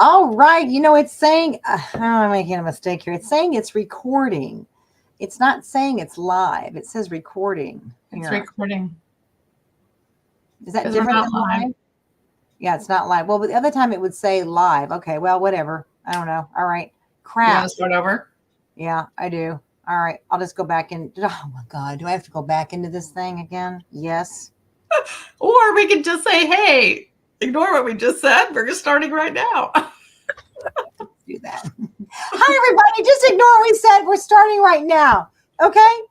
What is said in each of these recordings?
All right. It's saying, I'm making a mistake here. It's saying it's recording. It's not saying it's live. It says recording It's here. recording. Is that different than live? Yeah, it's not live. Well, but the other time it would say live. Okay, well, whatever. I don't know. All right. Crap. You want to start over? Yeah, I do. All right. I'll just go back in. Oh my God. Do I have to go back into this thing again? Yes. Or we could just say, hey, ignore what we just said. We're starting right now. Do that. Hi, everybody. Just ignore what we said. We're starting right now. Okay?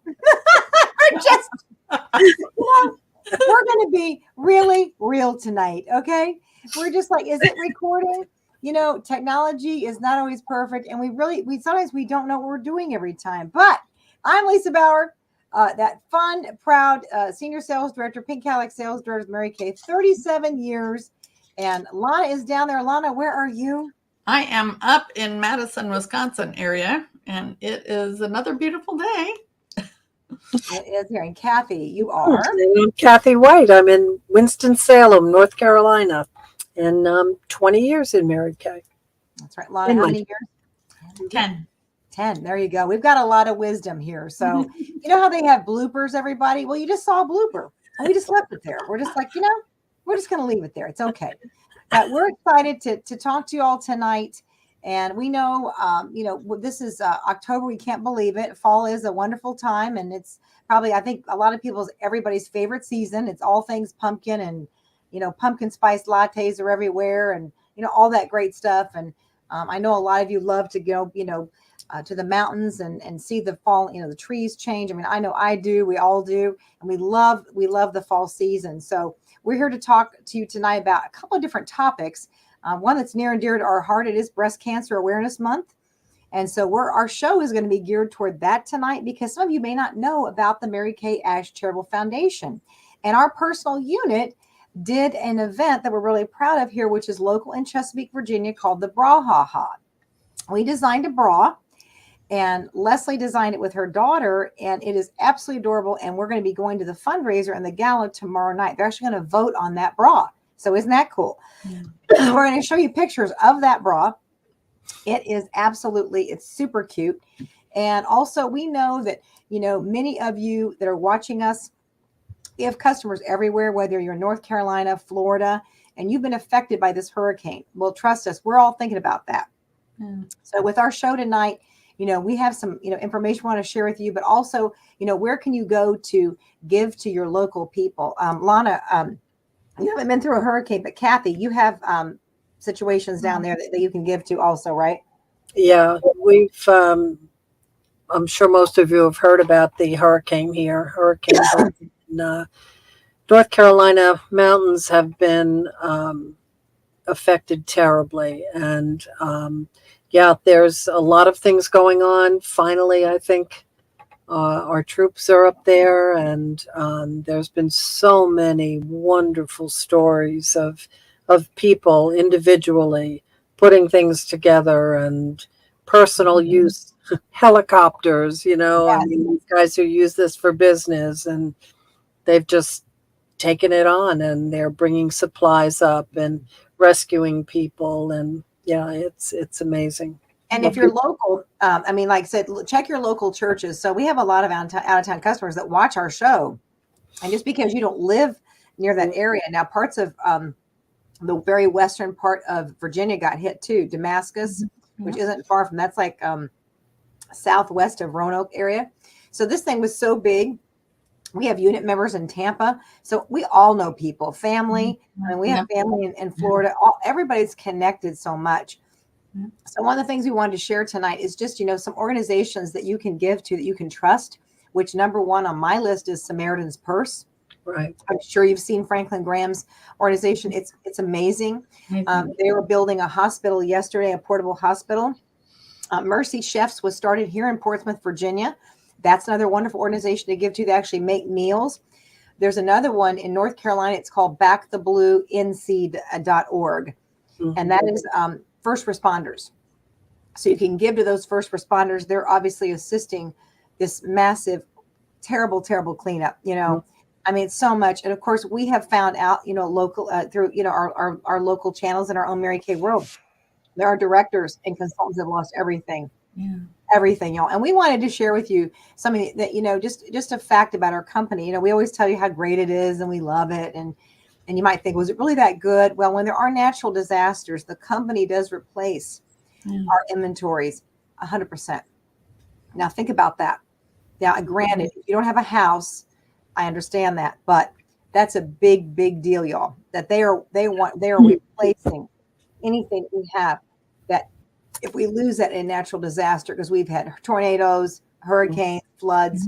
Just, we're going to be really real tonight. Okay? We're just like, is it recording? Technology is not always perfect. And sometimes we don't know what we're doing every time. But I'm Lisa Bauer, that fun, proud senior sales director, Pink Cadillac sales director with Mary Kay, 37 years. And Lana is down there. Lana, where are you? I am up in Madison, Wisconsin area, and it is another beautiful day. It is here. And Kathy, you are? I'm Kathy White. I'm in Winston-Salem, North Carolina, and 20 years in Mary Kay. That's right. Lana, how many years? 10. 10. There you go. We've got a lot of wisdom here. So, you know how they have bloopers, everybody? Well, you just saw a blooper, and we just left it there. We're just like, we're just going to leave it there. It's okay. But we're excited to talk to you all tonight. And we know, this is October. We can't believe it. Fall is a wonderful time. And it's probably, I think, a lot of everybody's favorite season. It's all things pumpkin and, pumpkin spice lattes are everywhere and, all that great stuff. And I know a lot of you love to go, to the mountains and see the fall, the trees change. I mean, I know I do. We all do. And we love the fall season. So we're here to talk to you tonight about a couple of different topics. One that's near and dear to our heart, it is Breast Cancer Awareness Month. And so our show is going to be geared toward that tonight because some of you may not know about the Mary Kay Ash Charitable Foundation. And our personal unit did an event that we're really proud of here, which is local in Chesapeake, Virginia, called the Bra Ha Ha. We designed a bra, and Leslie designed it with her daughter, and it is absolutely adorable. And we're going to be going to the fundraiser and the gala tomorrow night. They're actually going to vote on that bra. So isn't that cool? Yeah. We're going to show you pictures of that bra. It is it's super cute. And also we know that, many of you that are watching us, we have customers everywhere, whether you're in North Carolina, Florida, and you've been affected by this hurricane. Well, trust us, we're all thinking about that. So with our show tonight, we have some, information we want to share with you, but also, where can you go to give to your local people? Lana, you haven't been through a hurricane, but Kathy, you have situations down there that you can give to also, right? Yeah, I'm sure most of you have heard about the hurricane here. Hurricane in North Carolina mountains have been affected terribly. And there's a lot of things going on. Finally, I think our troops are up there, and there's been so many wonderful stories of people individually putting things together and personal use helicopters, I mean, these guys who use this for business, and they've just taken it on, and they're bringing supplies up and rescuing people, and it's amazing. And if you're local, like I said, check your local churches. So we have a lot of out-of-town customers that watch our show. And just because you don't live near that area, now parts of the very western part of Virginia got hit too. Damascus, which isn't far from, that's like southwest of Roanoke area. So this thing was so big. We have unit members in Tampa. So we all know people, family. I mean, we have family in Florida. Everybody's connected so much. So one of the things we wanted to share tonight is just, some organizations that you can give to that you can trust, which number one on my list is Samaritan's Purse. Right. I'm sure you've seen Franklin Graham's organization. It's amazing. They were building a hospital yesterday, a portable hospital. Mercy Chefs was started here in Portsmouth, Virginia. That's another wonderful organization to give to. They actually make meals. There's another one in North Carolina. It's called backtheblueinseed.org. And that is first responders. So you can give to those first responders. They're obviously assisting this massive, terrible, terrible cleanup. I mean, it's so much. And of course, we have found out, local through, our local channels in our own Mary Kay world. There are directors and consultants that have lost everything. Yeah. Everything, y'all. And we wanted to share with you something that, just a fact about our company. We always tell you how great it is and we love it. And you might think, was it really that good? Well, when there are natural disasters, the company does replace our inventories 100%. Now think about that. Now, granted, if you don't have a house, I understand that, but that's a big, big deal, y'all, that they are replacing anything we have, that if we lose that in natural disaster, because we've had tornadoes, hurricanes, floods,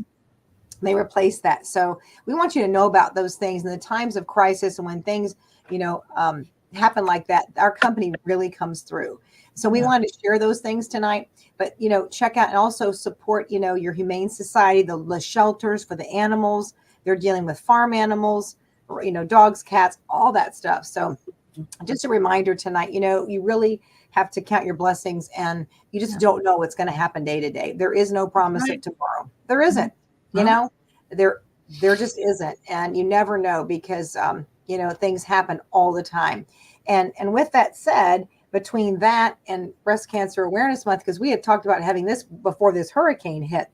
they replace that. So we want you to know about those things in the times of crisis, and when things, happen like that, our company really comes through. So we wanted to share those things tonight, but, check out and also support, your Humane Society, the shelters for the animals. They're dealing with farm animals, dogs, cats, all that stuff. So just a reminder tonight, you really have to count your blessings, and you just don't know what's going to happen day to day. There is no promise of tomorrow. There isn't, there just isn't. And you never know, because, things happen all the time. And with that said, between that and Breast Cancer Awareness Month, because we had talked about having this before this hurricane hit,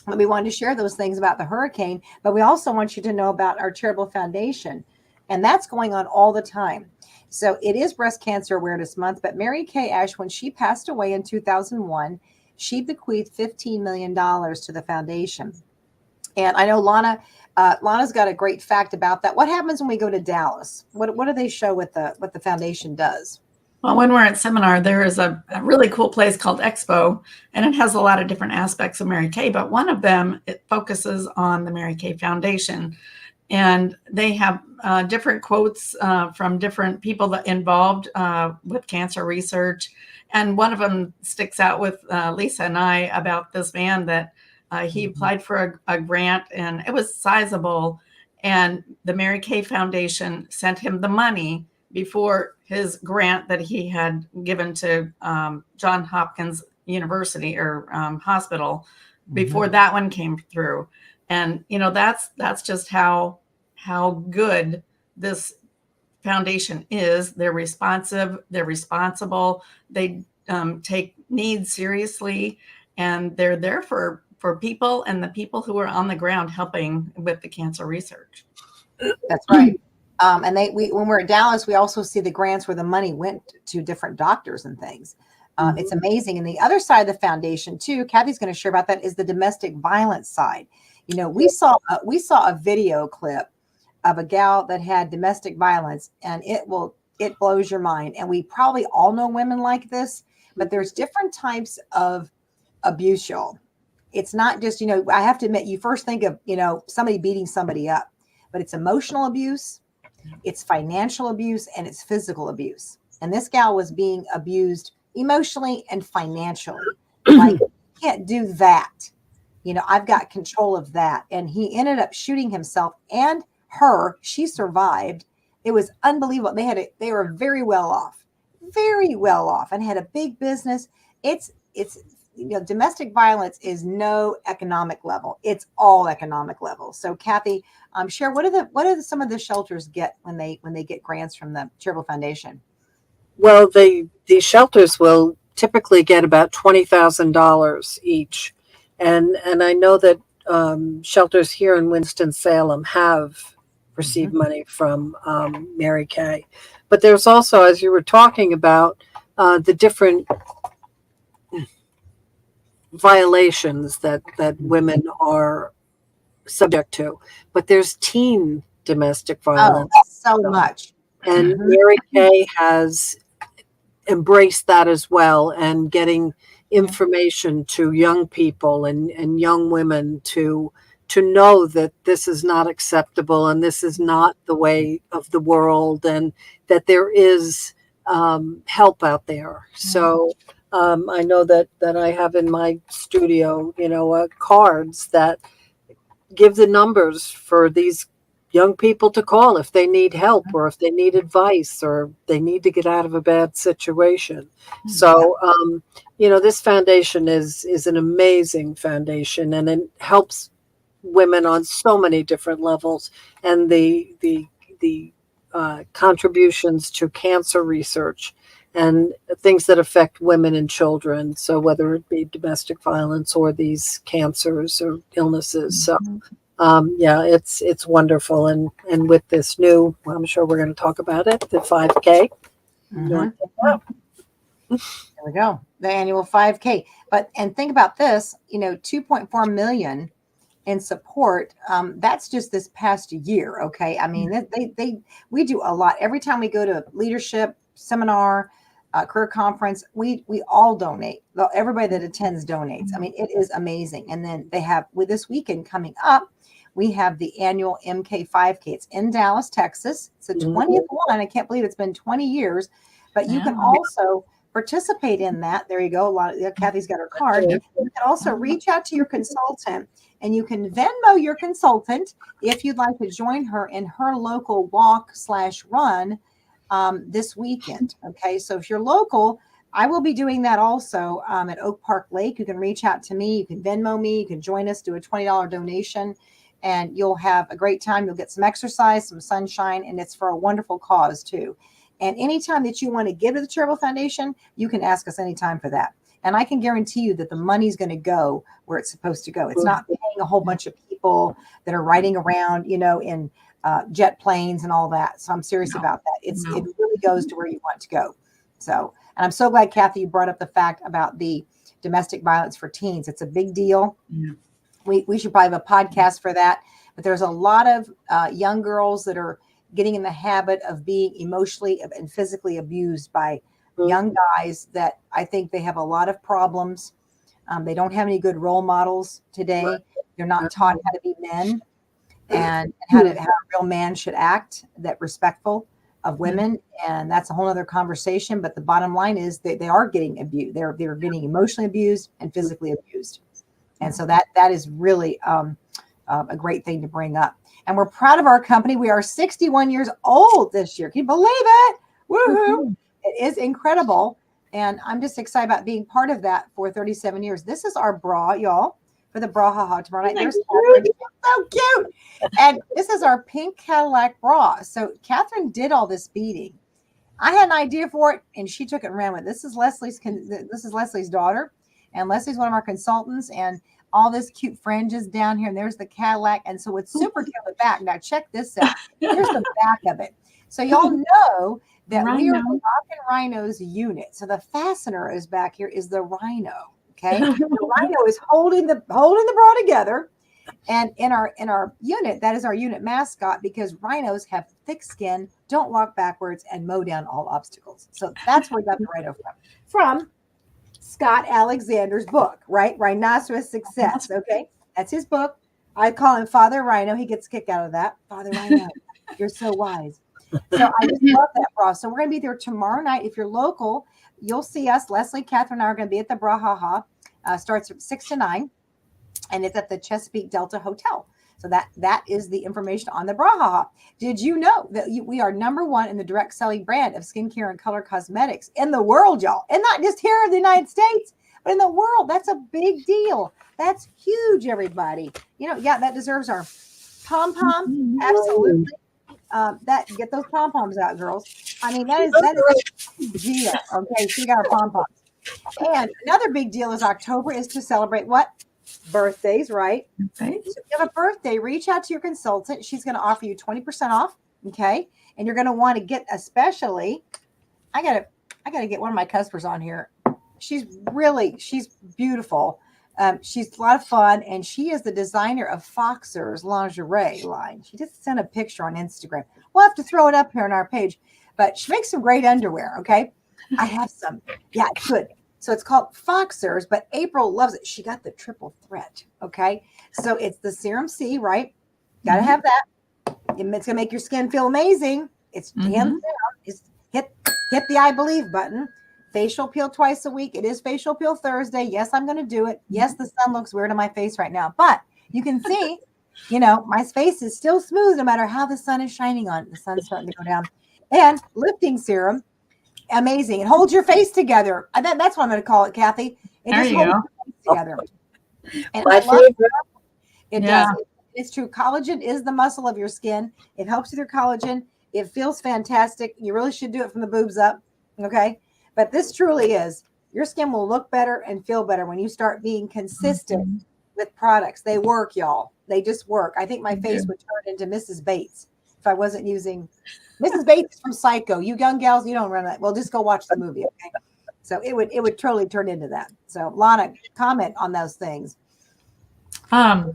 and we wanted to share those things about the hurricane, but we also want you to know about our charitable foundation. And that's going on all the time. So it is Breast Cancer Awareness Month, but Mary Kay Ash, when she passed away in 2001, she bequeathed $15 million to the foundation. And I know Lana's got a great fact about that. What happens when we go to Dallas? What do they show what the foundation does? Well, when we're at seminar, there is a really cool place called Expo, and it has a lot of different aspects of Mary Kay, but one of them, it focuses on the Mary Kay Foundation. And they have different quotes from different people that involved with cancer research. And one of them sticks out with Lisa and I about this man that he applied for a grant, and it was sizable. And the Mary Kay Foundation sent him the money before his grant that he had given to Johns Hopkins University or hospital, before that one came through. And, that's just how good this foundation is. They're responsive, they're responsible, they take needs seriously, and they're there for people and the people who are on the ground helping with the cancer research. That's right. And when we're at Dallas, we also see the grants where the money went to different doctors and things. It's amazing. And the other side of the foundation too, Kathy's going to share about that, is the domestic violence side. We saw a video clip of a gal that had domestic violence, and it blows your mind. And we probably all know women like this, but there's different types of abuse, y'all. It's not just, I have to admit, you first think of, somebody beating somebody up, but it's emotional abuse, it's financial abuse, and it's physical abuse. And this gal was being abused emotionally and financially. Like, you can't do that. I've got control of that. And he ended up shooting himself and her. She survived. It was unbelievable. They were very well off, and had a big business. It's domestic violence is no economic level. It's all economic level. So Kathy, share what do some of the shelters get when they get grants from the Charitable Foundation? Well, these shelters will typically get about $20,000 each. And I know that shelters here in Winston-Salem have received money from Mary Kay. But there's also, as you were talking about, the different violations that women are subject to. But there's teen domestic violence. Oh, so much. And Mary Kay has embraced that as well, and getting information to young people and young women to know that this is not acceptable and this is not the way of the world, and that there is help out there. So I know that I have in my studio, cards that give the numbers for these young people to call if they need help, or if they need advice, or they need to get out of a bad situation. So, this foundation is an amazing foundation, and it helps women on so many different levels. And the contributions to cancer research and things that affect women and children. So whether it be domestic violence or these cancers or illnesses. So yeah, it's wonderful. And with this new, well, I'm sure we're going to talk about it, the 5K. Mhm. There we go. The annual 5K. And think about this, 2.4 million in support. That's just this past year. Okay. I mean, we do a lot. Every time we go to a leadership seminar, career conference, we all donate. Well, everybody that attends donates. I mean, it is amazing. And then they have, with this weekend coming up, we have the annual MK5K. It's in Dallas, Texas. It's the 20th one. I can't believe it's been 20 years, but you can also participate in that. There you go. Kathy's got her card. You can also reach out to your consultant, and you can Venmo your consultant if you'd like to join her in her local walk/run this weekend. Okay. So if you're local, I will be doing that also at Oak Park Lake. You can reach out to me. You can Venmo me. You can join us, do a $20 donation, and you'll have a great time. You'll get some exercise, some sunshine, and it's for a wonderful cause too. And anytime that you want to give to the Chervil Foundation, you can ask us anytime for that. And I can guarantee you that the money's going to go where it's supposed to go. It's not paying a whole bunch of people that are riding around, in jet planes and all that. So I'm serious about that. It really goes to where you want to go. So, and I'm so glad, Kathy, you brought up the fact about the domestic violence for teens. It's a big deal. Yeah. We should probably have a podcast for that. But there's a lot of young girls that are getting in the habit of being emotionally and physically abused by young guys that I think they have a lot of problems. They don't have any good role models today. They're not taught how to be men and how a real man should act, that respectful of women. And that's a whole other conversation. But the bottom line is they are getting abused. They're getting emotionally abused and physically abused. And so that is really a great thing to bring up. And we're proud of our company. We are 61 years old this year. Can you believe it? Woohoo! It is incredible. And I'm just excited about being part of that for 37 years. This is our bra, y'all, for the bra ha tomorrow night. There's Catherine. So cute. And this is our pink Cadillac bra. So Catherine did all this beading. I had an idea for it, and she took it and ran with it. This is Leslie's daughter, and Leslie's one of our consultants, and all this cute fringes down here, and there's the Cadillac. And so it's super cute on the back. Now check this out. Here's the back of it. So y'all know that we are the Rock and Rhino's unit. So the fastener is back here is the Rhino. Okay. The Rhino is holding the bra together. And in our unit, that is our unit mascot, because rhinos have thick skin, don't walk backwards, and mow down all obstacles. So that's where we got the Rhino from Scott Alexander's book, right? Rhinoceros Success. Okay. That's his book. I call him Father Rhino. He gets a kick out of that. Father Rhino, you're so wise. So I just love that bra. So we're going to be there tomorrow night. If you're local, you'll see us. Leslie, Catherine, and I are going to be at the Brahaha. Starts from 6 to 9. And it's at the Chesapeake Delta Hotel. So that is the information on the Brahaha. Did you know that we are #1 in the direct selling brand of skincare and color cosmetics in the world, y'all? And not just here in the United States, but in the world. That's a big deal. That's huge, everybody. That deserves our pom-pom. Absolutely. Get those pom-poms out, girls. I mean, that is a big deal. Okay, so you got our pom-poms. And another big deal is October is to celebrate what? Birthdays, right? Okay. So if you have a birthday, reach out to your consultant. She's going to offer you 20% off. Okay. And you're going to want to get, especially, I gotta get one of my customers on here. She's beautiful. She's a lot of fun, and she is the designer of Foxer's lingerie line. She just sent a picture on Instagram. We'll have to throw it up here on our page, but she makes some great underwear. Okay. I have some. Yeah, it's good. So it's called Foxer's, but April loves it. She got the triple threat. Okay. So it's the Serum C, right? Got to have that. It's going to make your skin feel amazing. It's hands down. It's hit the I believe button. Facial peel twice a week. It is facial peel Thursday. Yes, I'm going to do it. Yes, the sun looks weird on my face right now, but you can see, my face is still smooth no matter how the sun is shining on it. The sun's starting to go down. And lifting serum. Amazing. It holds your face together. That's what I'm going to call it, Kathy. It there just you holds go. your face together. And My I love favorite. it. Yeah. Does. It's true. Collagen is the muscle of your skin. It helps with your collagen. It feels fantastic. You really should do it from the boobs up. Okay. But this truly is, your skin will look better and feel better when you start being consistent Mhm. with products. They work, y'all. They just work. I think my They face do. would turn into Mrs. Bates if I wasn't using Mrs. Bates from Psycho. You young gals, you don't run that. Well, just go watch the movie, okay? So it would totally turn into that. So Lana, comment on those things. Wow.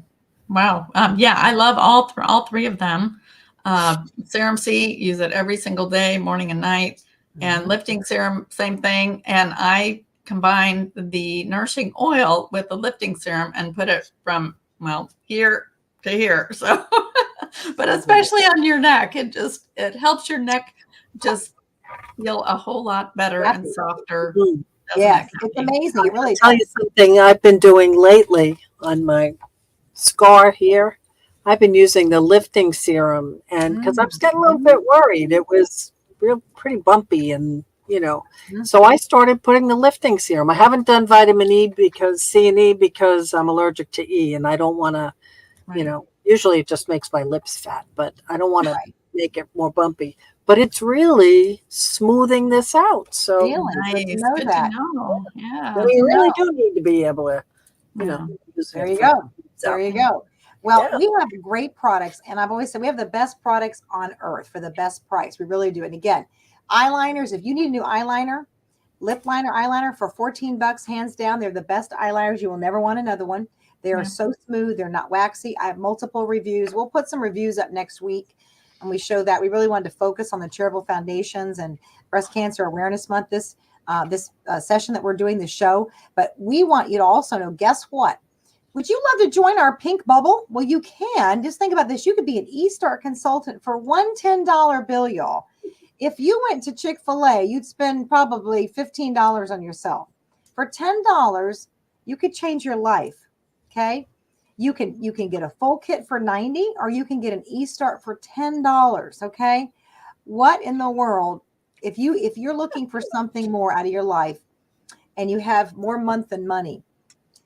Yeah, I love all three of them. Serum C, use it every single day, morning and night. And lifting serum, same thing. And I combine the nourishing oil with the lifting serum and put it from, well, here to here. So, but especially on your neck, it helps your neck just feel a whole lot better and softer. Mhm. Doesn't Yes, it, it's Kathy? amazing. It really Tell you does. something I've been doing lately on my scar here. I've been using the lifting serum, and because I was getting a little bit worried, it was pretty bumpy, and so I started putting the lifting serum. I haven't done vitamin E because C&E because I'm allergic to E, and I don't want to. Right. Usually it just makes my lips fat, but I don't want to Right. make it more bumpy. But it's really smoothing this out. So Really good to Nice. know Good to that. know. Yeah. Good we to really know. do need to be able to, Yeah. use There it you for go. so. There you go. Well, Yeah. we have great products, and I've always said we have the best products on earth for the best price. We really do. And again, eyeliners, if you need a new eyeliner, lip liner, eyeliner for $14, hands down, they're the best eyeliners. You will never want another one. They are Yeah. so smooth. They're not waxy. I have multiple reviews. We'll put some reviews up next week, and we show that. We really wanted to focus on the charitable foundations and Breast Cancer Awareness Month this session that we're doing the show. But we want you to also know, guess what? Would you love to join our pink bubble? Well, you can. Just think about this. You could be an eStart consultant for one $10 bill, y'all. If you went to Chick-fil-A, you'd spend probably $15 on yourself. For $10, you could change your life. Okay. You can get a full kit for $90, or you can get an eStart for $10. Okay. What in the world? If you're looking for something more out of your life and you have more month than money,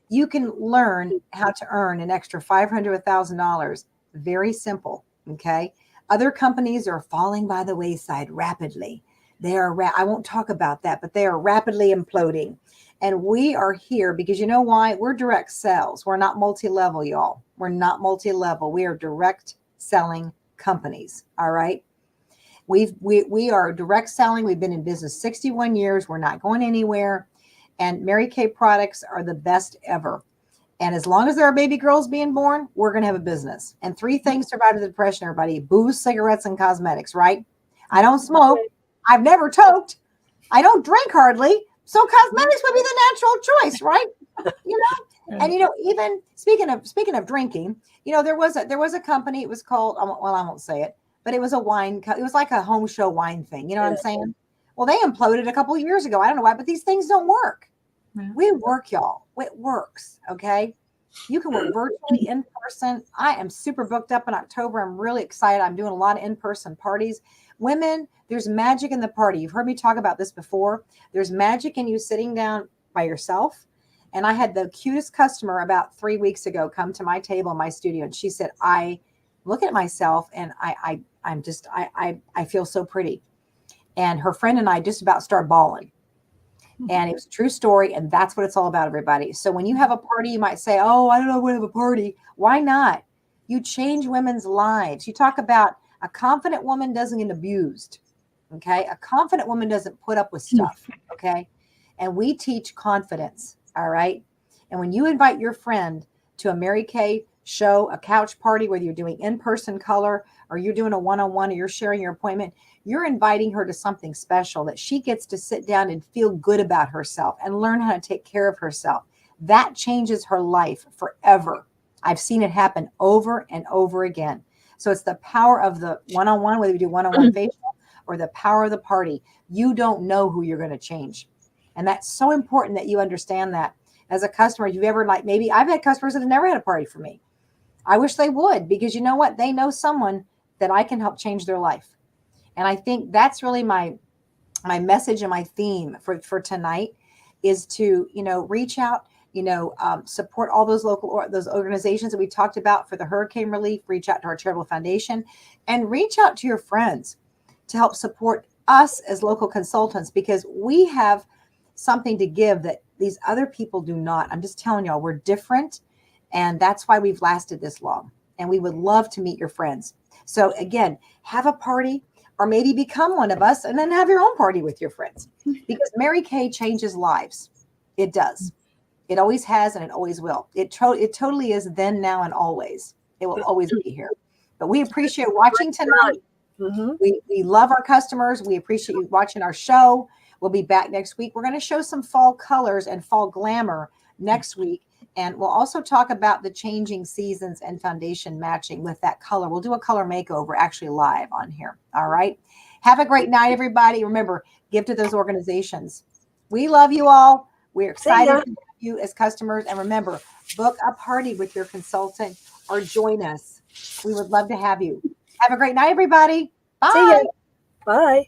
you can learn how to earn an extra $500 to $1,000. Very simple. Okay. Other companies are falling by the wayside rapidly. They are, I won't talk about that, but they are rapidly imploding. And we are here because you know why? We're direct sales. We're not multi-level, y'all. We're not multi-level. We are direct selling companies. All right. We are direct selling. We've been in business 61 years. We're not going anywhere. And Mary Kay products are the best ever. And as long as there are baby girls being born, we're going to have a business. And three things survive the depression, everybody: booze, cigarettes, and cosmetics, right? I don't smoke. I've never toked. I don't drink hardly. So cosmetics would be the natural choice, right? And even speaking of drinking, there was a company. It was called, well, I won't say it, but it was a wine. It was like a home show wine thing. You know what I'm saying? Well, they imploded a couple of years ago. I don't know why, but these things don't work. Yeah. We work, y'all. It works. Okay. You can work virtually, in person. I am super booked up in October. I'm really excited. I'm doing a lot of in-person parties. Women, there's magic in the party. You've heard me talk about this before. There's magic in you sitting down by yourself. And I had the cutest customer about 3 weeks ago come to my table in my studio, and she said, I look at myself and I feel so pretty. And her friend and I just about start bawling. And it was a true story. And that's what it's all about, everybody. So when you have a party, you might say, oh, I don't know, we have a party. Why not? You change women's lives. You talk about a confident woman doesn't get abused. Okay. A confident woman doesn't put up with stuff. Okay. And we teach confidence. All right. And when you invite your friend to a Mary Kay show, a couch party, whether you're doing in-person color or you're doing a one-on-one or you're sharing your appointment, you're inviting her to something special that she gets to sit down and feel good about herself and learn how to take care of herself. That changes her life forever. I've seen it happen over and over again. So it's the power of the one-on-one, whether you do one-on-one facial or the power of the party. You don't know who you're going to change. And that's so important that you understand that. As a customer, you've ever, like, maybe I've had customers that have never had a party for me. I wish they would, because you know what? They know someone that I can help change their life. And I think that's really my message and my theme for tonight is to, reach out, support all those those organizations that we talked about for the hurricane relief, reach out to our charitable foundation, and reach out to your friends to help support us as local consultants, because we have something to give that these other people do not. I'm just telling y'all, we're different. And that's why we've lasted this long. And we would love to meet your friends. So again, have a party or maybe become one of us and then have your own party with your friends, because Mary Kay changes lives. It does. It always has, and it always will. It totally is then, now, and always. It will always be here. But we appreciate watching tonight. Mhm. We love our customers. We appreciate you watching our show. We'll be back next week. We're going to show some fall colors and fall glamour next week. And we'll also talk about the changing seasons and foundation matching with that color. We'll do a color makeover actually live on here. All right. Have a great night, everybody. Remember, give to those organizations. We love you all. We're excited ya. to have you as customers. And remember, book a party with your consultant or join us. We would love to have you. Have a great night, everybody. See ya. Bye. Bye.